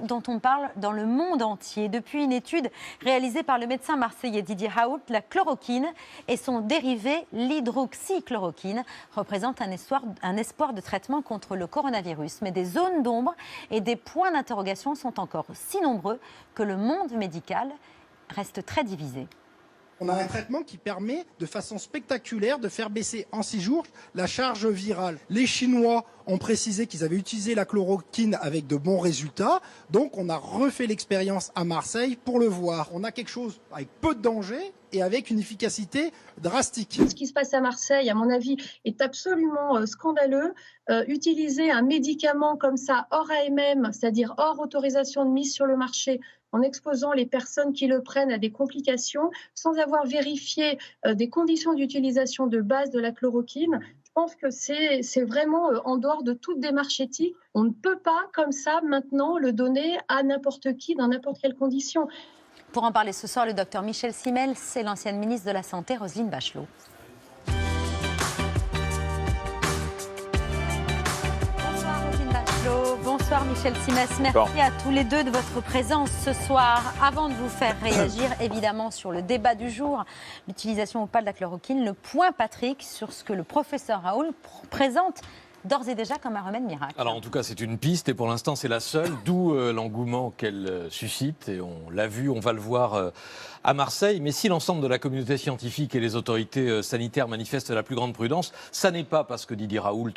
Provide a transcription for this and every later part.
dont on parle dans le monde entier. Depuis une étude réalisée par le médecin marseillais Didier Raoult, la chloroquine et son dérivé, l'hydroxychloroquine, représentent un espoir de traitement contre le coronavirus. Mais des zones d'ombre et des points d'interrogation sont encore si nombreux que le monde médical reste très divisé. On a un traitement qui permet de façon spectaculaire de faire baisser en 6 jours la charge virale. Les Chinois ont précisé qu'ils avaient utilisé la chloroquine avec de bons résultats. Donc on a refait l'expérience à Marseille pour le voir. On a quelque chose avec peu de danger et avec une efficacité drastique. Ce qui se passe à Marseille, à mon avis, est absolument scandaleux. Utiliser un médicament comme ça, hors AMM, c'est-à-dire hors autorisation de mise sur le marché, en exposant les personnes qui le prennent à des complications, sans avoir vérifié des conditions d'utilisation de base de la chloroquine. Je pense que c'est vraiment en dehors de toute démarche éthique. On ne peut pas, comme ça, maintenant, le donner à n'importe qui, dans n'importe quelle condition. Pour en parler ce soir, le docteur Michel Simel, c'est l'ancienne ministre de la Santé, Roselyne Bachelot. Bonsoir Michel Simès, merci à tous les deux de votre présence ce soir. Avant de vous faire réagir évidemment sur le débat du jour, l'utilisation ou pas de la chloroquine, le point Patrick sur ce que le professeur Raoult présente d'ores et déjà comme un remède miracle. Alors en tout cas c'est une piste et pour l'instant c'est la seule, d'où l'engouement qu'elle suscite et on l'a vu, on va le voir à Marseille. Mais si l'ensemble de la communauté scientifique et les autorités sanitaires manifestent la plus grande prudence, ça n'est pas parce que Didier Raoult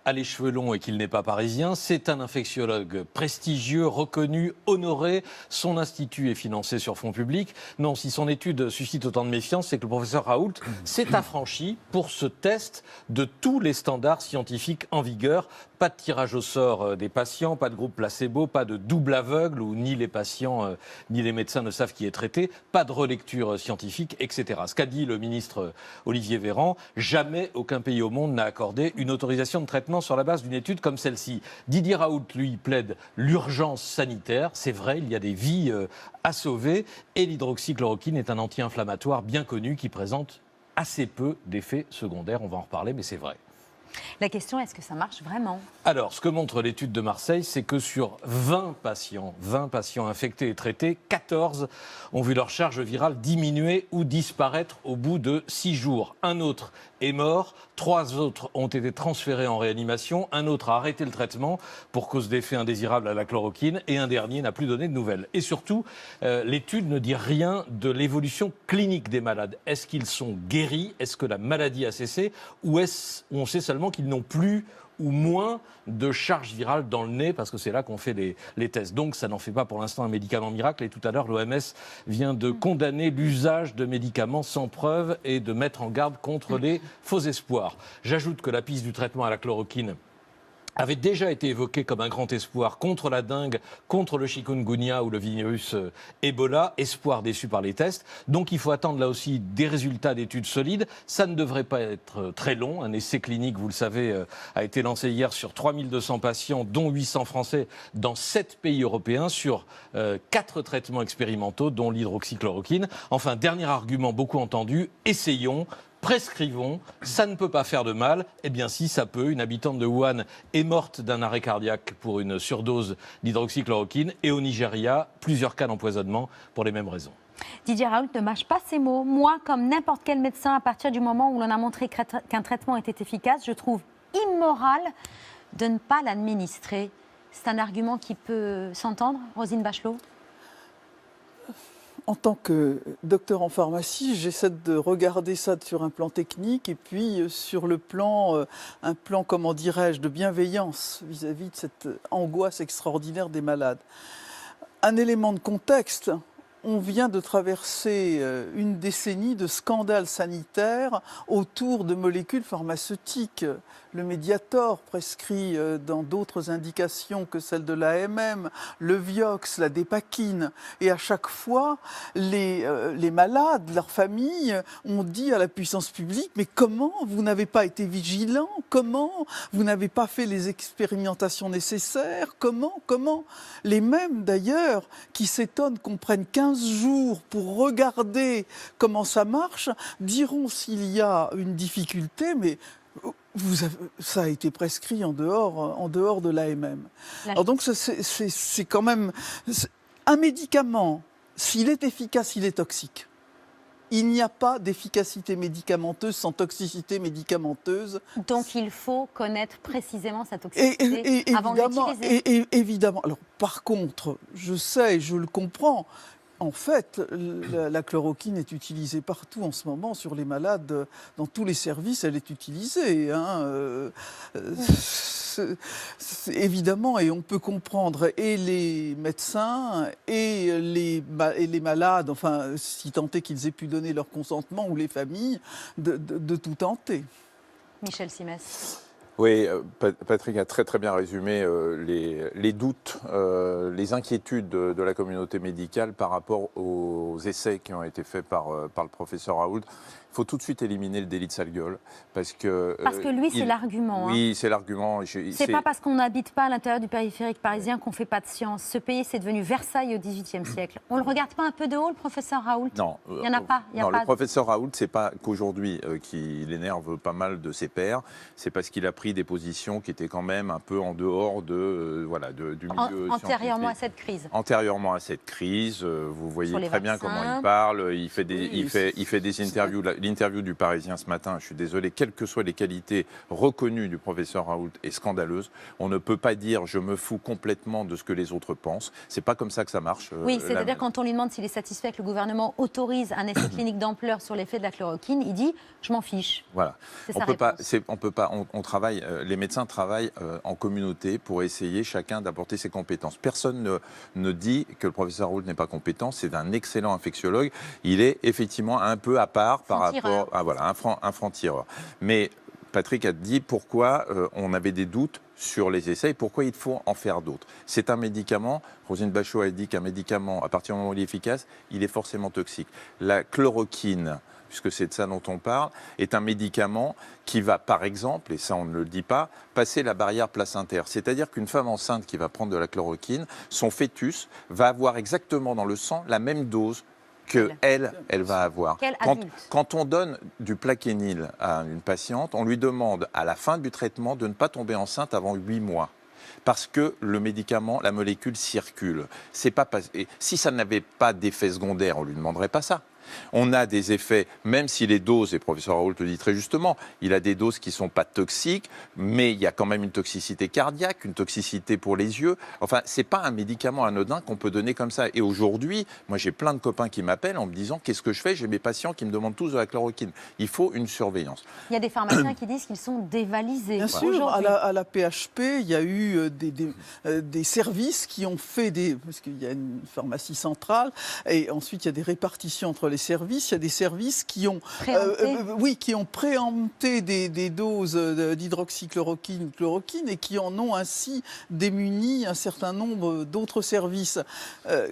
a les cheveux longs et qu'il n'est pas parisien, c'est un infectiologue prestigieux, reconnu, honoré, son institut est financé sur fonds publics. Non, si son étude suscite autant de méfiance, c'est que le professeur Raoult s'est affranchi pour ce test de tous les standards scientifiques en vigueur. Pas de tirage au sort des patients, pas de groupe placebo, pas de double aveugle où ni les patients ni les médecins ne savent qui est traité, pas de relecture scientifique, etc. Ce qu'a dit le ministre Olivier Véran, jamais aucun pays au monde n'a accordé une autorisation de traitement sur la base d'une étude comme celle-ci. Didier Raoult, lui, plaide l'urgence sanitaire. C'est vrai, il y a des vies à sauver et l'hydroxychloroquine est un anti-inflammatoire bien connu qui présente assez peu d'effets secondaires. On va en reparler, mais c'est vrai. La question, est-ce que ça marche vraiment ? Alors, ce que montre l'étude de Marseille, c'est que sur 20 patients infectés et traités, 14 ont vu leur charge virale diminuer ou disparaître au bout de 6 jours. Un autre est mort, 3 autres ont été transférés en réanimation, un autre a arrêté le traitement pour cause d'effets indésirables à la chloroquine et un dernier n'a plus donné de nouvelles. Et surtout, l'étude ne dit rien de l'évolution clinique des malades. Est-ce qu'ils sont guéris ? Est-ce que la maladie a cessé ? Ou on sait seulement qu'ils n'ont plus ou moins de charge virale dans le nez, parce que c'est là qu'on fait les tests. Donc ça n'en fait pas pour l'instant un médicament miracle. Et tout à l'heure, l'OMS vient de condamner l'usage de médicaments sans preuve et de mettre en garde contre les faux espoirs. J'ajoute que la piste du traitement à la chloroquine avait déjà été évoqué comme un grand espoir contre la dengue, contre le chikungunya ou le virus Ebola, espoir déçu par les tests. Donc il faut attendre là aussi des résultats d'études solides. Ça ne devrait pas être très long. Un essai clinique, vous le savez, a été lancé hier sur 3200 patients, dont 800 Français, dans 7 pays européens, sur 4 traitements expérimentaux, dont l'hydroxychloroquine. Enfin, dernier argument beaucoup entendu, essayons. Prescrivons, ça ne peut pas faire de mal. Eh bien si, ça peut. Une habitante de Wuhan est morte d'un arrêt cardiaque pour une surdose d'hydroxychloroquine. Et au Nigeria, plusieurs cas d'empoisonnement pour les mêmes raisons. Didier Raoult ne mâche pas ses mots. Moi, comme n'importe quel médecin, à partir du moment où l'on a montré qu'un traitement était efficace, je trouve immoral de ne pas l'administrer. C'est un argument qui peut s'entendre, Roselyne Bachelot ? En tant que docteur en pharmacie, j'essaie de regarder ça sur un plan technique et puis sur le plan, un plan, comment dirais-je, de bienveillance vis-à-vis de cette angoisse extraordinaire des malades. Un élément de contexte, on vient de traverser une décennie de scandales sanitaires autour de molécules pharmaceutiques. Le Mediator, prescrit dans d'autres indications que celle de l'AMM, le Vioxx, la Dépakine. Et à chaque fois, les malades, leurs familles, ont dit à la puissance publique « Mais comment vous n'avez pas été vigilant ? Comment vous n'avez pas fait les expérimentations nécessaires ? Comment ?» Les mêmes, d'ailleurs, qui s'étonnent qu'on prenne 15 jours pour regarder comment ça marche, diront s'il y a une difficulté, mais Ça a été prescrit en dehors de l'AMM. Alors donc c'est quand même un médicament, s'il est efficace, il est toxique. Il n'y a pas d'efficacité médicamenteuse sans toxicité médicamenteuse. Donc il faut connaître précisément sa toxicité avant de l'utiliser. Et évidemment. Alors par contre, je sais, je le comprends. En fait, la chloroquine est utilisée partout en ce moment sur les malades. Dans tous les services, elle est utilisée. Évidemment, et on peut comprendre et les médecins et les malades, enfin, si tant est qu'ils aient pu donner leur consentement, ou les familles, de tout tenter. Michel Simès. Oui, Patrick a très très bien résumé les doutes, les inquiétudes de la communauté médicale par rapport aux essais qui ont été faits par le professeur Raoult. Il faut tout de suite éliminer le délit de sale gueule. Parce que lui, c'est l'argument. Oui, c'est l'argument. C'est pas parce qu'on n'habite pas à l'intérieur du périphérique parisien qu'on ne fait pas de science. Ce pays, c'est devenu Versailles au XVIIIe siècle. On ne le regarde pas un peu de haut, le professeur Raoult? Non. Il n'y en a pas. Le professeur Raoult, c'est pas qu'aujourd'hui qu'il énerve pas mal de ses pairs. C'est parce qu'il a pris des positions qui étaient quand même un peu en dehors du milieu antérieurement à cette crise. Antérieurement à cette crise, vous voyez très bien comment il parle. Il fait des interviews. L'interview du Parisien ce matin, je suis désolé, quelles que soient les qualités reconnues du professeur Raoult, est scandaleuse. On ne peut pas dire je me fous complètement de ce que les autres pensent. C'est pas comme ça que ça marche. Oui, c'est-à-dire quand on lui demande s'il est satisfait que le gouvernement autorise un essai clinique d'ampleur sur l'effet de la chloroquine, il dit je m'en fiche. Voilà. On peut pas. On travaille. Les médecins travaillent en communauté pour essayer chacun d'apporter ses compétences. Personne ne dit que le professeur Raoult n'est pas compétent. C'est un excellent infectiologue. Il est effectivement un peu à part par rapport à un franc-tireur. Mais Patrick a dit pourquoi on avait des doutes sur les essais et pourquoi il faut en faire d'autres. C'est un médicament, Roselyne Bachot a dit qu'un médicament, à partir du moment où il est efficace, il est forcément toxique. La chloroquine, puisque c'est de ça dont on parle, est un médicament qui va, par exemple, et ça on ne le dit pas, passer la barrière placentaire. C'est-à-dire qu'une femme enceinte qui va prendre de la chloroquine, son fœtus va avoir exactement dans le sang la même dose qu'elle va avoir. Quand on donne du Plaquenil à une patiente, on lui demande à la fin du traitement de ne pas tomber enceinte avant 8 mois. Parce que le médicament, la molécule circule. Si ça n'avait pas d'effet secondaire, on ne lui demanderait pas ça. On a des effets, même si les doses, et le professeur Raoult le dit très justement, il a des doses qui ne sont pas toxiques, mais il y a quand même une toxicité cardiaque, une toxicité pour les yeux. Enfin, ce n'est pas un médicament anodin qu'on peut donner comme ça. Et aujourd'hui, moi j'ai plein de copains qui m'appellent en me disant qu'est-ce que je fais? J'ai mes patients qui me demandent tous de la chloroquine. Il faut une surveillance. Il y a des pharmaciens qui disent qu'ils sont dévalisés. Bien sûr, à la PHP, il y a eu des services qui ont fait parce qu'il y a une pharmacie centrale, et ensuite il y a des répartitions entre les services. Il y a des services qui ont préempté des doses d'hydroxychloroquine, chloroquine, et qui en ont ainsi démuni un certain nombre d'autres services.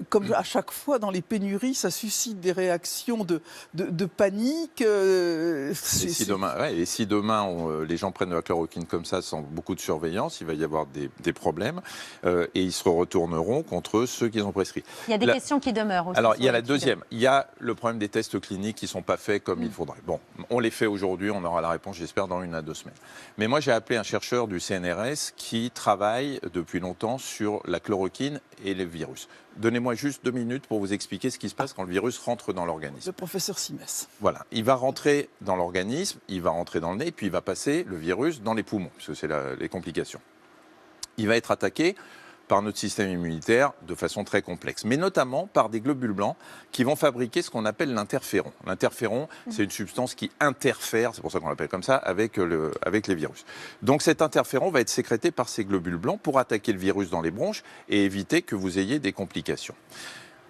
Comme à chaque fois dans les pénuries, ça suscite des réactions de panique. Et si demain les gens prennent de la chloroquine comme ça sans beaucoup de surveillance, il va y avoir des problèmes et ils se retourneront contre ceux qui ont prescrit. Il y a des questions qui demeurent aussi. Alors il y a la deuxième, il y a le problème des tests cliniques qui ne sont pas faits comme il faudrait. Bon, on les fait aujourd'hui, on aura la réponse, j'espère, dans 1 à 2 semaines. Mais moi, j'ai appelé un chercheur du CNRS qui travaille depuis longtemps sur la chloroquine et les virus. Donnez-moi juste 2 minutes pour vous expliquer ce qui se passe quand le virus rentre dans l'organisme. Le professeur Simès. Voilà, il va rentrer dans l'organisme, il va rentrer dans le nez, puis il va passer le virus dans les poumons, puisque c'est les complications. Il va être attaqué par notre système immunitaire de façon très complexe, mais notamment par des globules blancs qui vont fabriquer ce qu'on appelle l'interféron. L'interféron, c'est une substance qui interfère, c'est pour ça qu'on l'appelle comme ça, avec les virus. Donc cet interféron va être sécrété par ces globules blancs pour attaquer le virus dans les bronches et éviter que vous ayez des complications.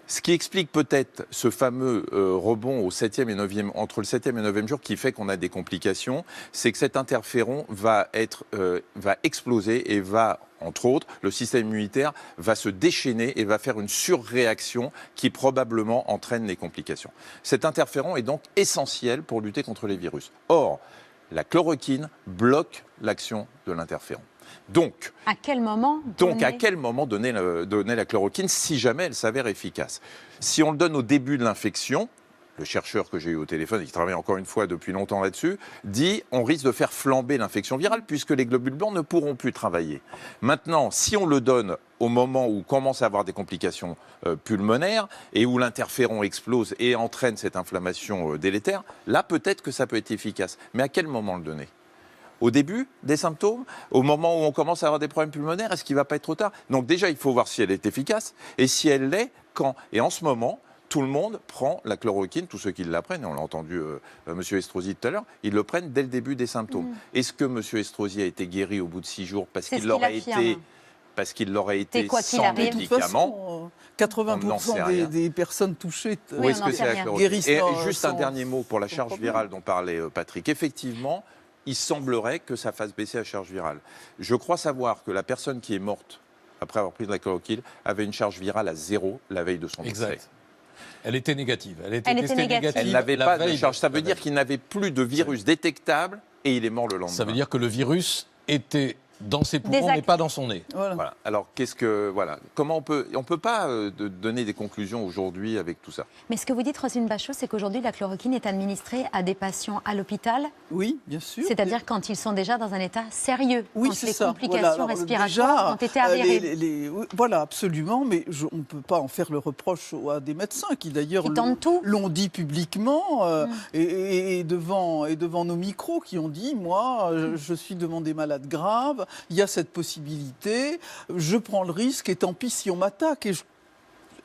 Ce qui explique peut-être ce fameux rebond au 7e et 9e, entre le 7e et 9e jour qui fait qu'on a des complications, c'est que cet interféron va exploser et va, entre autres, le système immunitaire va se déchaîner et va faire une surréaction qui probablement entraîne les complications. Cet interféron est donc essentiel pour lutter contre les virus. Or, la chloroquine bloque l'action de l'interféron. Donc, à quel moment donner la chloroquine si jamais elle s'avère efficace? Si on le donne au début de l'infection, le chercheur que j'ai eu au téléphone et qui travaille encore une fois depuis longtemps là-dessus, dit on risque de faire flamber l'infection virale puisque les globules blancs ne pourront plus travailler. Maintenant, si on le donne au moment où commence à avoir des complications pulmonaires et où l'interféron explose et entraîne cette inflammation délétère, là peut-être que ça peut être efficace. Mais à quel moment le donner ? Au début des symptômes, au moment où on commence à avoir des problèmes pulmonaires, est-ce qu'il ne va pas être trop tard ? Donc déjà, il faut voir si elle est efficace et si elle l'est, quand. Et en ce moment, tout le monde prend la chloroquine, tous ceux qui la prennent, et on l'a entendu M. Estrosi tout à l'heure, ils le prennent dès le début des symptômes. Est-ce que M. Estrosi a été guéri au bout de 6 jours parce qu'il l'aurait été sans médicaments? 80% des personnes touchées Ou est-ce que c'est la chloroquine? guérissent Et sans- juste un sans- dernier mot pour la charge problème. virale dont parlait Patrick. Effectivement, il semblerait que ça fasse baisser la charge virale. Je crois savoir que la personne qui est morte après avoir pris de la chloroquine avait une charge virale à 0 la veille de son décès. Exact. Elle était négative. Elle était Elle était testée négative. négative. Elle n'avait la pas de veille charge. Ça veut la dire veille. qu'il n'avait plus de virus détectable et il est mort le lendemain. Ça veut dire que le virus était dans ses poumons, Désactivé. mais pas dans son nez. Voilà. Voilà. Alors, comment on peut pas donner des conclusions aujourd'hui avec tout ça. Mais ce que vous dites, Roselyne Bachot, c'est qu'aujourd'hui, la chloroquine est administrée à des patients à l'hôpital, Oui, bien sûr. c'est-à-dire quand ils sont déjà dans un état sérieux, Oui, quand c'est les ça. complications Voilà. Alors, respiratoires déjà, ont été avérées. oui, voilà, absolument, mais on ne peut pas en faire le reproche à des médecins qui d'ailleurs Qui tentent tout. l'ont dit publiquement et devant nos micros qui ont dit, moi, je suis devant des malades graves, il y a cette possibilité, je prends le risque et tant pis si on m'attaque.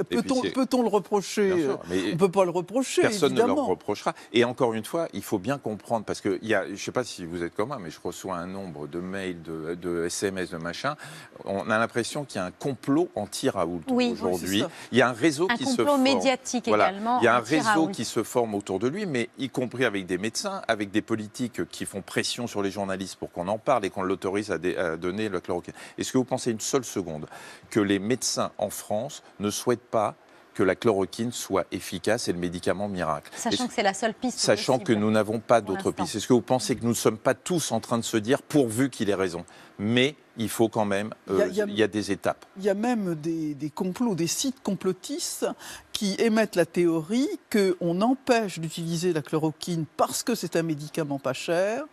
Peut-on le reprocher? Bien sûr, mais On ne peut pas le reprocher, personne ne leur évidemment. reprochera. Et encore une fois, il faut bien comprendre, parce que je ne sais pas si vous êtes comme moi, mais je reçois un nombre de mails, de SMS, de machin. On a l'impression qu'il y a un complot anti-Raoult Oui. aujourd'hui. Oui, c'est ça. Il y a un réseau Un qui se complot forme. médiatique Voilà. également. Il y a un anti-Raoult. réseau qui se forme autour de lui, mais y compris avec des médecins, avec des politiques qui font pression sur les journalistes pour qu'on en parle et qu'on l'autorise à donner la chloroquine. Est-ce que vous pensez une seule seconde que les médecins en France ne souhaitent pas que la chloroquine soit efficace et le médicament miracle? Sachant que c'est la seule piste Sachant possible. que nous n'avons pas pour d'autre l'instant. piste. Est-ce que vous pensez que nous ne sommes pas tous en train de se dire pourvu qu'il ait raison? Mais il faut quand même, il y a des étapes. Il y a même des complots, des sites complotistes qui émettent la théorie qu'on empêche d'utiliser la chloroquine parce que c'est un médicament pas cher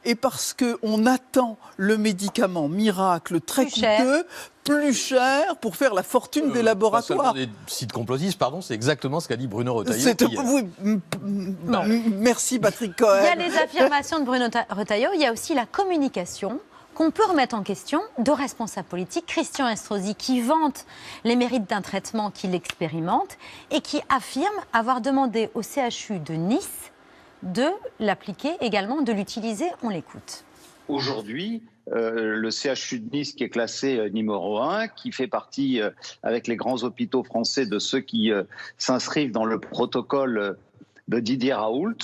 et parce qu'on attend le médicament miracle très Plus cher. coûteux, plus cher pour faire la fortune des Pas seulement laboratoires. des sites complotistes, pardon, c'est exactement ce qu'a dit Bruno Retailleau. C'est- hier. oui, merci Patrick Cohen. Il y a les affirmations de Bruno Retailleau, il y a aussi la communication qu'on peut remettre en question de responsables politiques. Christian Estrosi qui vante les mérites d'un traitement qu'il expérimente et qui affirme avoir demandé au CHU de Nice de l'appliquer également, de l'utiliser. On l'écoute. Aujourd'hui, le CHU de Nice, qui est classé numéro 1, qui fait partie, avec les grands hôpitaux français, de ceux qui s'inscrivent dans le protocole de Didier Raoult,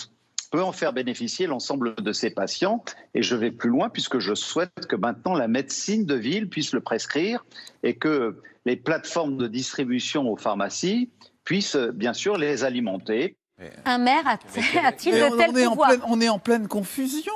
peut en faire bénéficier l'ensemble de ses patients. Et je vais plus loin, puisque je souhaite que maintenant la médecine de ville puisse le prescrire et que les plateformes de distribution aux pharmacies puissent bien sûr les alimenter. Un maire a-t-il Mais de tels pouvoirs? on est en pleine confusion.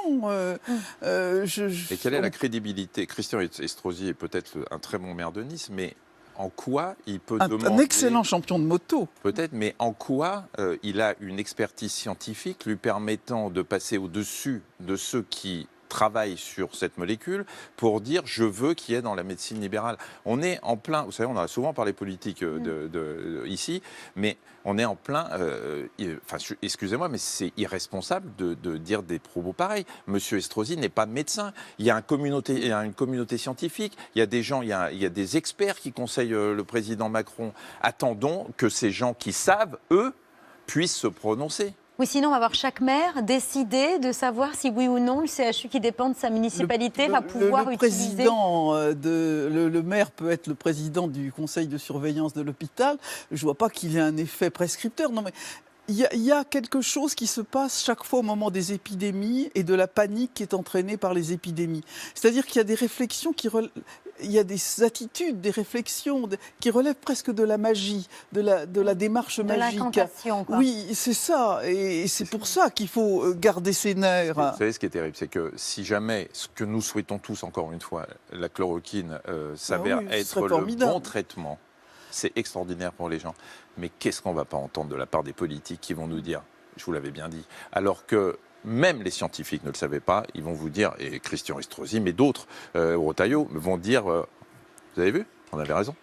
Et quelle est la crédibilité? Christian Estrosi est peut-être un très bon maire de Nice, mais en quoi il peut demander... Un excellent champion de moto. Peut-être, mais en quoi il a une expertise scientifique lui permettant de passer au-dessus de ceux qui travaillent sur cette molécule pour dire je veux qu'il y ait dans la médecine libérale. On est en plein, vous savez, on a souvent parlé politique ici, mais on est en plein, excusez-moi, mais c'est irresponsable de dire des propos pareils. Monsieur Estrosi n'est pas médecin. Il y a une communauté scientifique, il y a des gens, il y a des experts qui conseillent le président Macron. Attendons que ces gens qui savent, eux, puissent se prononcer. Oui, sinon on va voir chaque maire décider de savoir si oui ou non le CHU qui dépend de sa municipalité va pouvoir utiliser... Le maire peut être le président du conseil de surveillance de l'hôpital. Je ne vois pas qu'il ait un effet prescripteur. Non, mais il y a quelque chose qui se passe chaque fois au moment des épidémies et de la panique qui est entraînée par les épidémies. C'est-à-dire qu'il y a des réflexions il y a des attitudes, des réflexions qui relèvent presque de la magie, de la démarche magique. De l'incantation, quoi. Oui, c'est ça. Et c'est pour ça qu'il faut garder ses nerfs. Vous savez, ce qui est terrible, c'est que si jamais, ce que nous souhaitons tous, encore une fois, la chloroquine s'avère oui, ce être serait le formidable. bon traitement c'est extraordinaire pour les gens. Mais qu'est-ce qu'on ne va pas entendre de la part des politiques qui vont nous dire, je vous l'avais bien dit, alors que même les scientifiques ne le savaient pas, ils vont vous dire, et Christian Estrosi, mais d'autres, Rotaillot, vont dire, vous avez vu, on avait raison.